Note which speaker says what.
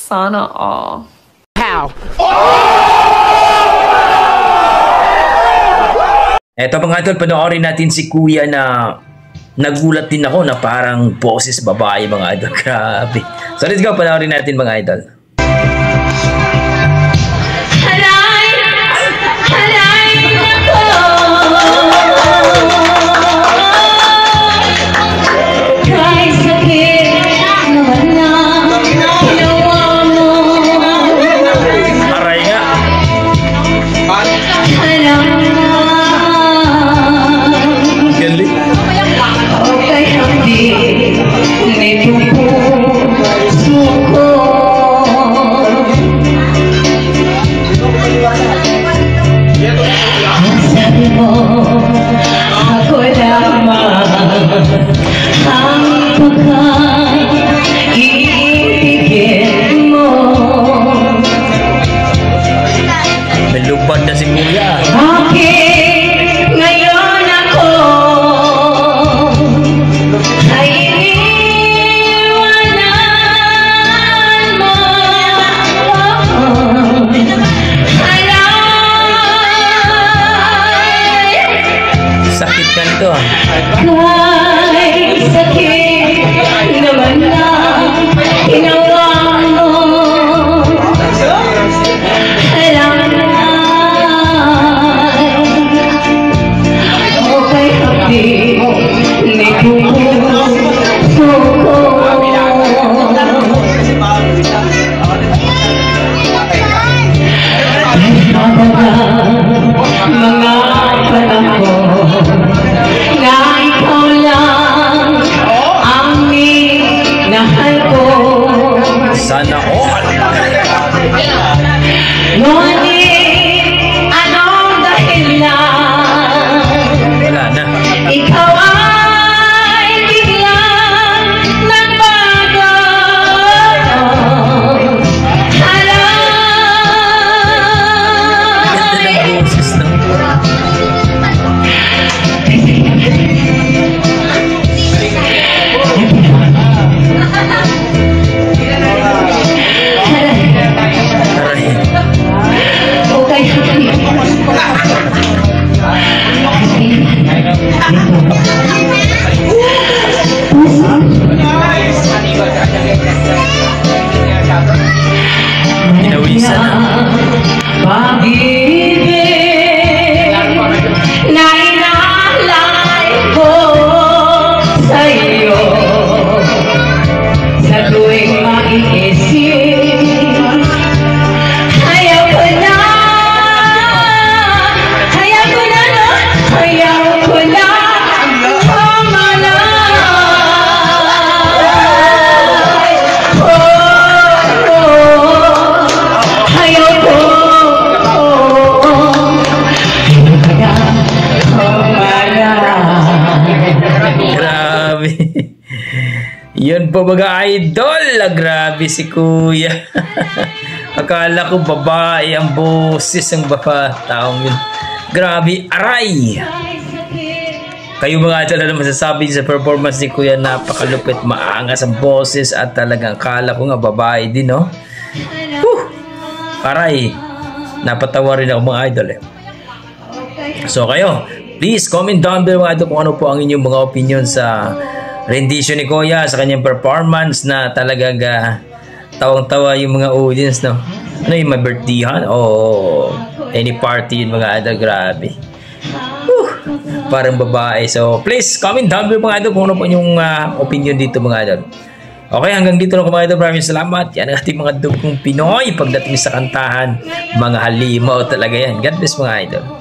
Speaker 1: Sana all.
Speaker 2: How?
Speaker 3: Eto mga idol, panoorin natin si Kuya na nagulat din ako na parang boses babae mga idol. Grabe. So let's go, panoorin natin mga idol. Melubad na si Kuya.
Speaker 4: Bakit ngayon ako ay iniwanan mo?
Speaker 3: Sakit ka nito ah.
Speaker 4: Kay sakit naman na ginawa mo.
Speaker 3: Sana all.
Speaker 4: Ngunit anong dahilan?
Speaker 3: Wala na.
Speaker 4: Ikaw ay biglang nagbago.
Speaker 3: Ganda ng boses no? Inawisan na.
Speaker 4: Pag-ibig na inaalay ko sa iyo sa tuwing maiisip. Ayaw ko na,
Speaker 3: Yun po mga idol. Grabe si Kuya. Akala ko babae ang boses ng taong yun. Grabe, aray. Kayo mga idol, ano masasabi sa performance ni Kuya? Napakalupit, maangas ang boses at talagang akala ko nga babae din, no? Aray. Napatawa rin ako mga idol eh. So kayo, please comment down below mga idol kung ano po ang inyong mga opinion sa rendition ni Kuya, sa kanyang performance na talagang tawang-tawa yung mga audience, no? Ano yung may birthdayhan? O any party yun mga idol, grabe. Parang babae. So please comment down below mga idol kung ano po yung opinion dito mga idol. Okay, hanggang dito lang mga idol. Maraming salamat. Yan ang ating mga dugong Pinoy pagdating sa kantahan. Mga halimaw talaga yan. God bless mga idol.